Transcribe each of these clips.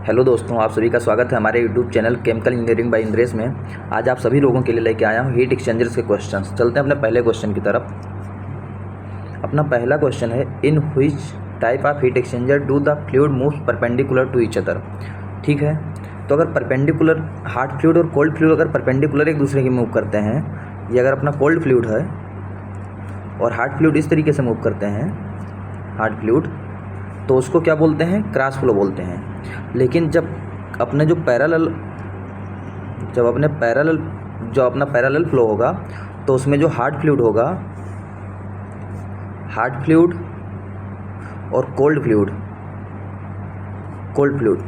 Hello दोस्तों, आप सभी का स्वागत है हमारे YouTube channel chemical engineering bye Indresh में। आज आप सभी लोगों के लिए लेके आया हूँ हीट एक्सचेंजर्स के क्वेश्चंस। चलते हैं अपने पहले क्वेश्चन की तरफ। अपना पहला क्वेश्चन है, in which type of heat exchanger do the fluid move perpendicular to each other. ठीक है, तो अगर परपेंडिकुलर हार्ड फ्लूइड और कोल्ड फ्लूइड अगर परपेंडिकुलर एक दूसरे की मूव करते हैं, ये अगर अपना कोल्ड फ्लूइड है और हार्ड फ्लूइड इस तरीके से मूव करते हैं, हार्ड फ्लूइड, तो उसको क्या बोलते हैं? क्रॉस फ्लो बोलते हैं। लेकिन जब अपने जो अपना पैरेलल फ्लो होगा, तो उसमें जो हार्ड फ्लूइड होगा, हार्ड फ्लूइड और कोल्ड फ्लूइड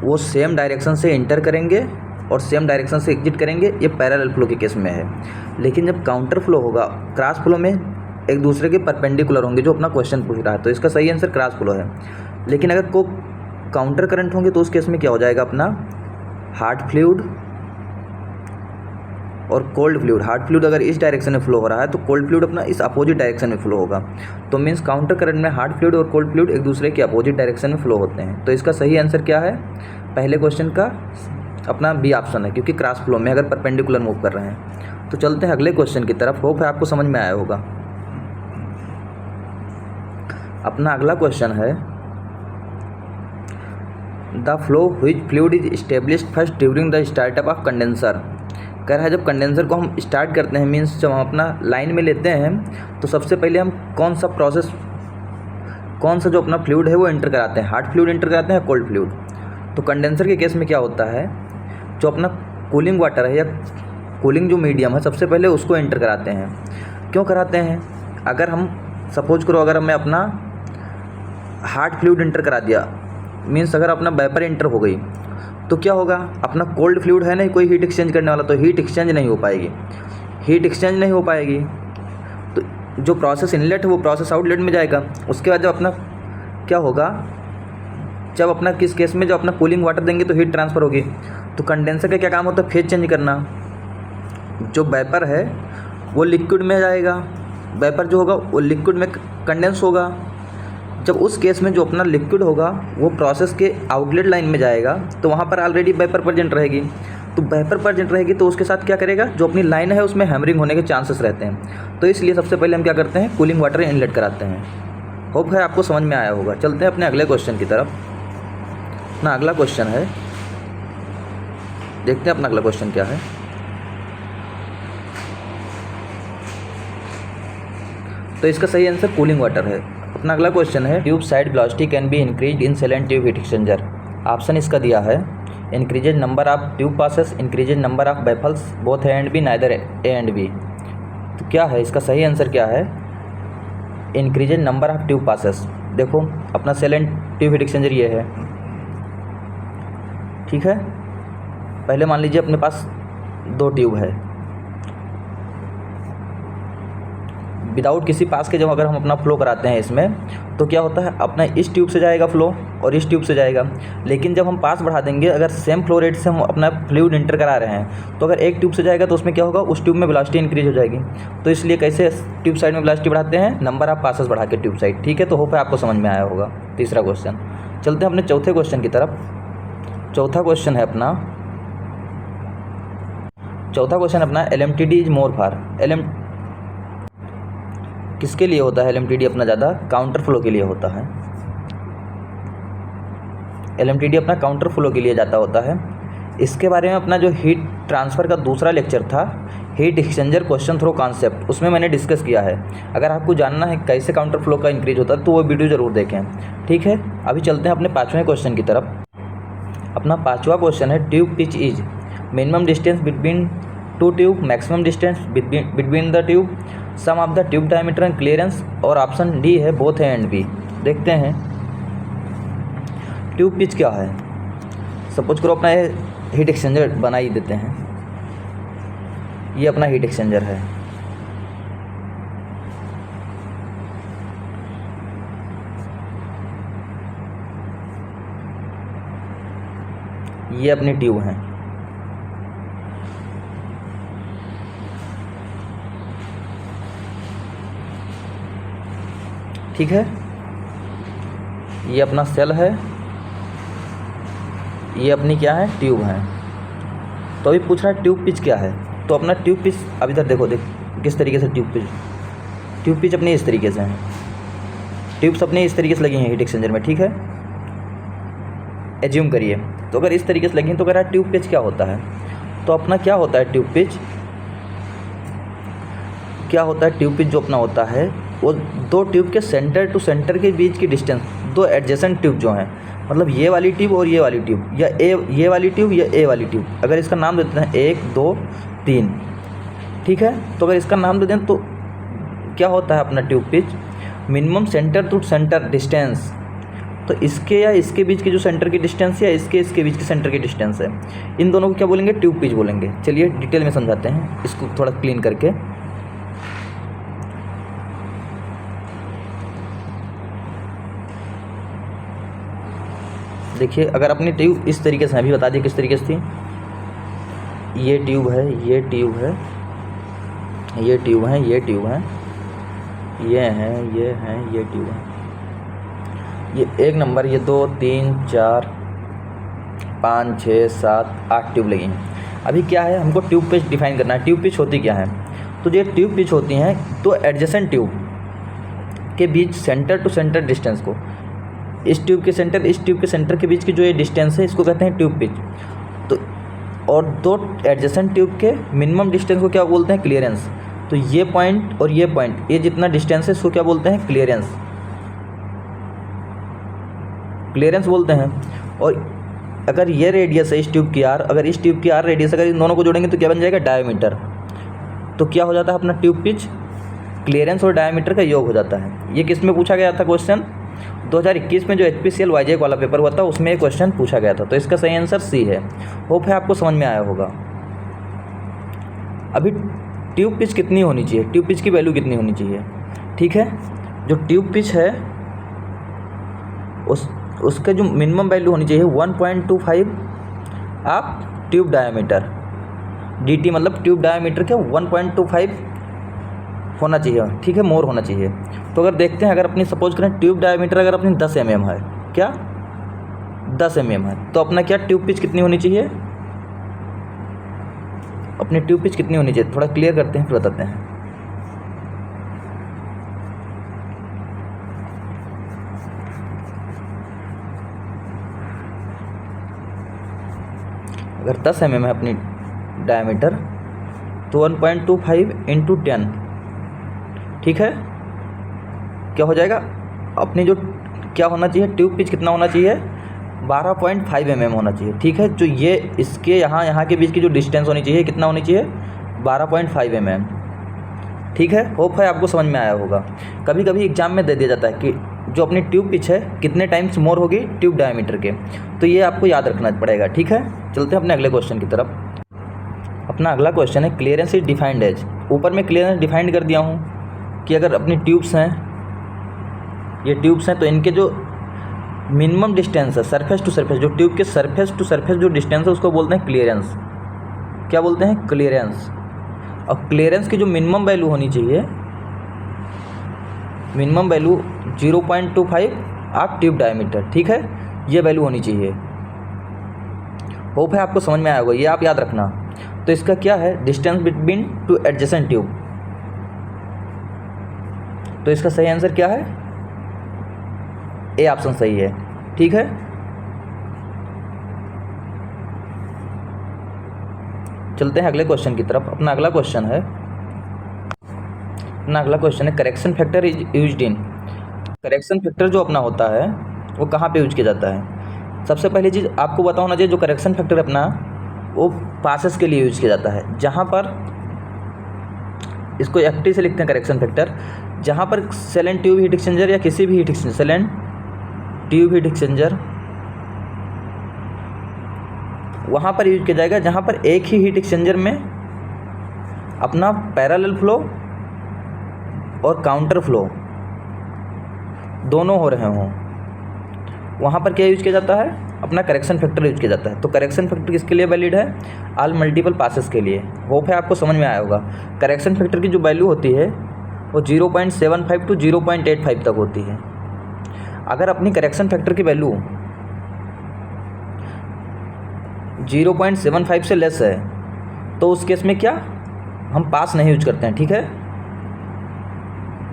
वो सेम डायरेक्शन से इंटर करेंगे और सेम डायरेक्शन से एग्जिट करेंगे। ये पैरेलल फ्लो के केस में है। लेकिन जब काउंटर फ्लो होगा, क्रॉस फ्लो में एक दूसरे के परपेंडिकुलर होंगे, जो अपना क्वेश्चन पूछ रहा है, तो इसका सही आंसर क्रॉस फ्लो है। लेकिन अगर को काउंटर करंट होंगे तो उस केस में क्या हो जाएगा? अपना हार्ड फ्लूइड और कोल्ड फ्लूइड, हार्ड फ्लूइड अगर इस डायरेक्शन में फ्लो हो रहा है तो कोल्ड फ्लूइड अपना इस अपोजिट डायरेक्शन में फ्लो होगा। तो मीन्स काउंटर करंट में हार्ड फ्लूइड और कोल्ड फ्लूइड एक दूसरे के अपोजिट डायरेक्शन में फ्लो होते हैं। तो इसका सही आंसर क्या है? पहले क्वेश्चन का अपना बी ऑप्शन है, क्योंकि क्रॉस फ्लो में अगर परपेंडिकुलर मूव कर रहे हैं। तो चलते हैं अगले क्वेश्चन की तरफ। होप है आपको समझ में आया होगा। अपना अगला क्वेश्चन है, the flow which fluid is established first during the startup of condenser. कह रहा है जब कंडेंसर को हम स्टार्ट करते हैं, मीन्स जब हम अपना लाइन में लेते हैं, तो सबसे पहले हम कौन सा जो अपना फ्लूइड है वो इंटर कराते हैं? हार्ड फ्लूइड इंटर कराते हैं, कोल्ड फ्लूइड। तो कंडेंसर के केस में क्या होता है, जो अपना कूलिंग वाटर है या कूलिंग जो मीडियम है, सबसे पहले उसको इंटर कराते हैं। क्यों कराते हैं? अगर हम सपोज करो, अगर मैं अपना हार्ड फ्लूइड इंटर करा दिया, मीन्स अगर अपना वेपर इंटर हो गई, तो क्या होगा? अपना कोल्ड फ्लूइड है नहीं कोई हीट एक्सचेंज करने वाला, तो हीट एक्सचेंज नहीं हो पाएगी। तो जो प्रोसेस इनलेट है वो प्रोसेस आउटलेट में जाएगा। उसके बाद जब अपना क्या होगा, जब अपना किस केस में जब अपना कूलिंग वाटर देंगे तो हीट ट्रांसफ़र होगी। तो कंडेंसर का क्या काम होता है? फेज चेंज करना। जो वेपर है वो लिक्विड में जाएगा, वेपर जो होगा वो लिक्विड में कंडेंस होगा। जब उस केस में जो अपना लिक्विड होगा वो प्रोसेस के आउटलेट लाइन में जाएगा, तो वहाँ पर ऑलरेडी वेपर प्रेजेंट रहेगी। तो वेपर प्रेजेंट रहेगी तो उसके साथ क्या करेगा? जो अपनी लाइन है उसमें हैमरिंग होने के चांसेस रहते हैं। तो इसलिए सबसे पहले हम क्या करते हैं? कूलिंग वाटर इनलेट कराते हैं। होप है आपको समझ में आया होगा। चलते हैं अपने अगले क्वेश्चन की तरफ। अपना अगला क्वेश्चन है, देखते हैं अपना अगला क्वेश्चन क्या है। तो इसका सही आंसर कूलिंग वाटर है। अपना अगला क्वेश्चन है, tube side velocity can be increase in shell and tube heat exchanger. Option इसका दिया है, increases number of tube passes, increases number of baffles, both A and B, neither A and B. तो क्या है इसका सही आंसर? क्या है? Increases number of tube passes. देखो अपना सेलेंट ट्यूब हीट एक्सचेंजर ये है, ठीक है। पहले मान लीजिए अपने पास 2 ट्यूब है, विदाउट किसी पास के जब अगर हम अपना फ्लो कराते हैं इसमें, तो क्या होता है? अपना इस ट्यूब से जाएगा फ्लो और इस ट्यूब से जाएगा। लेकिन जब हम पास बढ़ा देंगे, अगर सेम फ्लो रेट से हम अपना फ्लूइड इंटर करा रहे हैं, तो अगर एक ट्यूब से जाएगा तो उसमें क्या होगा? उस ट्यूब में वेलोसिटी इंक्रीज हो जाएगी। तो इसलिए कैसे ट्यूब साइड में वेलोसिटी बढ़ाते हैं? नंबर ऑफ पासेस बढ़ा के ट्यूब साइड, ठीक है। तो होप है आपको समझ में आया होगा तीसरा क्वेश्चन। चलते हैं अपने चौथे क्वेश्चन की तरफ। चौथा क्वेश्चन अपना LMTD इज मोर फॉर। किसके लिए होता है LMTD? अपना ज़्यादा काउंटर फ्लो के लिए होता है। LMTD अपना काउंटर फ्लो के लिए ज़्यादा होता है। इसके बारे में अपना जो हीट ट्रांसफ़र का दूसरा लेक्चर था, heat exchanger question through concept, उसमें मैंने डिस्कस किया है। अगर आपको जानना है कैसे काउंटर फ्लो का इंक्रीज होता है तो वो वीडियो ज़रूर देखें, ठीक है। अभी चलते हैं अपने 5वें क्वेश्चन की तरफ। अपना 5वां क्वेश्चन है, tube pitch is minimum distance between 2 tube, maximum distance between the tube, sum of the tube diameter and clearance, और ऑप्शन डी है बोथ ए एंड बी। देखते हैं ट्यूब पिच क्या है। सपोज करो अपना ये हीट एक्सचेंजर बना ही देते हैं, ये अपना हीट एक्सचेंजर है। ये अपनी ट्यूब है, ठीक है। ये अपना सेल है ये अपनी क्या है, ट्यूब है। तो अभी पूछ रहा है ट्यूब पिच क्या है। तो अपना ट्यूब पिच, अब इधर देखो, किस तरीके से ट्यूब पिच अपनी इस तरीके से है, ट्यूब्स अपने इस तरीके से लगी हैं हीट एक्सचेंजर में, ठीक है, एज्यूम करिए। तो अगर इस तरीके से लगी तो अगर ट्यूब पिच क्या होता है, तो अपना क्या होता है ट्यूब पिच, क्या होता है ट्यूब पिच जो अपना होता है वो दो ट्यूब के सेंटर टू सेंटर के बीच की डिस्टेंस, दो एडजेसेंट ट्यूब जो हैं, मतलब ये वाली ट्यूब और ये वाली ट्यूब, या ये वाली ट्यूब या ए वाली ट्यूब, अगर इसका नाम देते हैं 1 2 3, ठीक है। तो अगर इसका नाम दे दें तो क्या होता है अपना tube pitch, minimum center to center distance. तो इसके या इसके बीच की जो सेंटर की डिस्टेंस या इसके बीच की सेंटर की डिस्टेंस है, इन दोनों को क्या बोलेंगे, ट्यूब पिच बोलेंगे। चलिए डिटेल में समझाते हैं इसको थोड़ा क्लीन करके। देखिए अगर अपनी ट्यूब इस तरीके से, अभी बता दिए किस तरीके से थी, ये ट्यूब है, ये ट्यूब है, ये ट्यूब है, ये ट्यूब है, ये हैं, ये हैं, ये ट्यूब है, ये 1 नंबर, ये 2 3 4 5 6 7 8 ट्यूब लगी हैं। अभी क्या है, हमको ट्यूब पिच डिफाइन करना है। ट्यूब पिच होती क्या है, तो ये ट्यूब पिच होती हैं तो एडजेसेंट ट्यूब के बीच सेंटर टू सेंटर डिस्टेंस को, इस ट्यूब के सेंटर इस ट्यूब के सेंटर के बीच की जो ये डिस्टेंस है इसको कहते हैं ट्यूब पिच। तो और दो एडजेसेंट ट्यूब के मिनिमम डिस्टेंस को क्या बोलते हैं, क्लियरेंस। तो ये पॉइंट और ये पॉइंट, ये जितना डिस्टेंस है इसको क्या बोलते हैं, क्लियरेंस, क्लियरेंस बोलते हैं। और अगर ये रेडियस है इस ट्यूब की आर, अगर इस ट्यूब की आर रेडियस, अगर इन दोनों को जोड़ेंगे तो क्या बन जाएगा, डायमीटर। तो क्या हो जाता है अपना ट्यूब पिच, क्लियरेंस और डायमीटर का योग हो जाता है। ये किस में पूछा गया था क्वेश्चन, 2021 में जो HPCL वाईजेक वाला पेपर हुआ था उसमें एक क्वेश्चन पूछा गया था। तो इसका सही आंसर सी है। होप है आपको समझ में आया होगा। अभी ट्यूब पिच कितनी होनी चाहिए, ट्यूब पिच की वैल्यू कितनी होनी चाहिए, ठीक है। जो ट्यूब पिच है उसका जो मिनिमम वैल्यू होनी चाहिए 1.25 आप ट्यूब डायमीटर, DT मतलब ट्यूब डायमीटर के 1.25 होना चाहिए, ठीक है, मोर होना चाहिए। तो अगर देखते हैं, अगर अपनी सपोज करें ट्यूब डायमीटर अगर अपनी 10 mm है, क्या 10 mm है, तो अपना क्या ट्यूब पिच कितनी होनी चाहिए, अपनी ट्यूब पिच कितनी होनी चाहिए, थोड़ा क्लियर करते हैं फिर बताते हैं। अगर 10 mm है अपनी डायमीटर तो 1.25 इंटू 10, ठीक है, क्या हो जाएगा, अपनी जो क्या होना चाहिए ट्यूब पिच कितना होना चाहिए, 12.5 mm होना चाहिए, ठीक है। जो ये इसके यहाँ के बीच की जो डिस्टेंस होनी चाहिए कितना होनी चाहिए, 12.5 mm, ठीक है। होप है आपको समझ में आया होगा। कभी कभी एग्जाम में दे दिया जाता है कि जो अपनी ट्यूब पिच है कितने टाइम्स मोर होगी ट्यूब डायमीटर के, तो ये आपको याद रखना पड़ेगा, ठीक है। चलते हैं अपने अगले क्वेश्चन की तरफ। अपना अगला क्वेश्चन है क्लियरेंस इज डिफाइंड एज, ऊपर में क्लियरेंस डिफाइंड कर दिया हूँ कि अगर अपनी ट्यूब्स हैं, ये ट्यूब्स हैं तो इनके जो मिनिमम डिस्टेंस है सरफेस टू सरफेस, जो ट्यूब के सरफेस टू सरफेस जो डिस्टेंस है उसको बोलते हैं क्लियरेंस, क्या बोलते हैं, क्लियरेंस। और क्लियरेंस की जो मिनिमम वैल्यू होनी चाहिए, मिनिमम वैल्यू 0.25 आप ट्यूब डायमीटर, ठीक है, ये वैल्यू होनी चाहिए। होप है आपको समझ में आया होगा, ये आप याद रखना। तो इसका क्या है, distance between two adjacent tube, तो इसका सही आंसर क्या है, ए ऑप्शन सही है, ठीक है। चलते हैं अगले क्वेश्चन की तरफ। अपना अगला क्वेश्चन है correction factor is used in. Correction factor जो अपना होता है वो कहाँ पे यूज किया जाता है। सबसे पहली चीज़ आपको पता होना चाहिए, जो करेक्शन फैक्टर अपना वो पासेस के लिए यूज किया जाता है, जहाँ पर इसको FT से लिखते हैं करेक्शन फैक्टर, जहाँ पर shell and tube heat exchanger या किसी भी heat exchanger, shell and tube heat exchanger वहाँ पर यूज किया जाएगा जहाँ पर एक ही हीट एक्सचेंजर में अपना पैरेलल फ्लो और काउंटर फ्लो दोनों हो रहे हों, वहाँ पर क्या यूज किया जाता है, अपना करेक्शन फैक्टर यूज किया जाता है। तो करेक्शन फैक्टर किसके लिए वैलिड है, ऑल मल्टीपल पासेस के लिए। होप है आपको समझ में आया होगा। करेक्शन फैक्टर की जो वैल्यू होती है वो 0.75 टू 0.85 तक होती है। अगर अपनी करेक्शन फैक्टर की वैल्यू 0.75 से लेस है तो उस केस में क्या हम पास नहीं यूज करते हैं, ठीक है।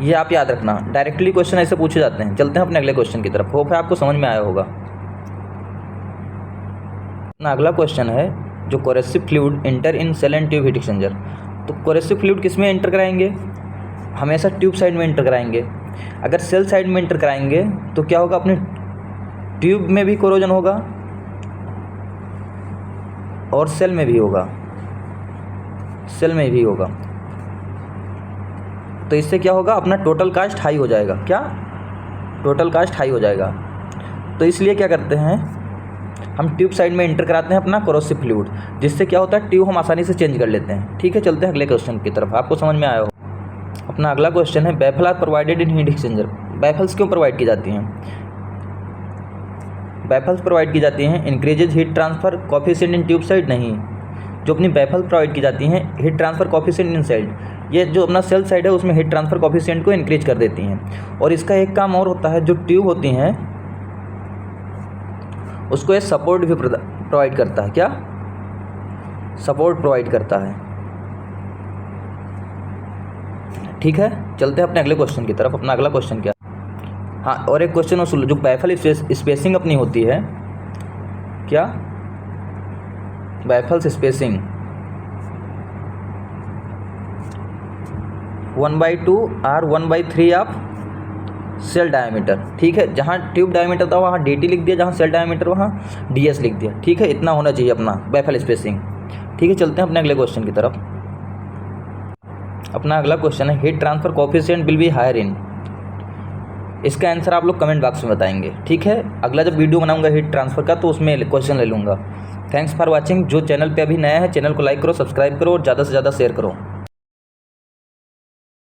ये आप याद रखना, डायरेक्टली क्वेश्चन ऐसे पूछे जाते हैं। चलते हैं अपने अगले क्वेश्चन की तरफ। होप है आपको समझ में आया होगा। ना अगला क्वेश्चन है जो corrosive fluid enter in shell and tube heat exchanger. तो कोरेसिव फ्लूइड किस में एंटर कराएंगे? हमेशा ट्यूब साइड में एंटर कराएंगे। अगर सेल साइड में एंटर कराएंगे तो क्या होगा, अपने ट्यूब में भी कोरोजन होगा और सेल में भी होगा, सेल में भी होगा। तो इससे क्या होगा, अपना टोटल कास्ट हाई हो जाएगा। क्या? टोटल कास्ट हाई हो जाएगा। तो इसलिए क्या करते हैं, हम ट्यूब साइड में एंटर कराते हैं अपना कोरोसिव फ्लूइड, जिससे क्या होता है, ट्यूब हम आसानी से चेंज कर लेते हैं, ठीक है। चलते हैं अगले क्वेश्चन की तरफ। आपको समझ में आया हो। अपना अगला क्वेश्चन है, baffle are provided in heat exchanger. Baffles क्यों प्रोवाइड की जाती हैं? बैफल्स प्रोवाइड की जाती हैं increases heat transfer coefficient in tube side. नहीं, जो अपनी बैफल प्रोवाइड की जाती हैं heat transfer coefficient inside, ये जो अपना सेल साइड है उसमें हीट ट्रांसफ़र कोफिशिएंट को इंक्रीज कर देती हैं। और इसका एक काम और होता है, जो ट्यूब होती हैं उसको ये सपोर्ट भी प्रोवाइड करता है। क्या? सपोर्ट प्रोवाइड करता है, ठीक है। चलते हैं अपने अगले क्वेश्चन की तरफ। अपना अगला क्वेश्चन क्या? हाँ, और एक क्वेश्चन और सुन लो। जो बैफल स्पेसिंग अपनी होती है, क्या? बैफल्स स्पेसिंग 1/2 और 1/3 ऑफ सेल डायमीटर, ठीक है। जहाँ ट्यूब डायमीटर था वहाँ dt लिख दिया, जहाँ सेल डायमीटर वहाँ ds लिख दिया, ठीक है। इतना होना चाहिए अपना बैफल स्पेसिंग, ठीक है। चलते हैं अपने अगले क्वेश्चन की तरफ। अपना अगला क्वेश्चन है, heat transfer coefficient will be higher in. इसका आंसर आप लोग कमेंट बॉक्स में बताएंगे, ठीक है। अगला जब वीडियो बनाऊंगा हीट ट्रांसफ़र का तो उसमें क्वेश्चन ले लूँगा। Thanks for watching. जो चैनल पे अभी नया है, चैनल को लाइक करो, सब्सक्राइब करो और ज़्यादा से ज़्यादा शेयर करो।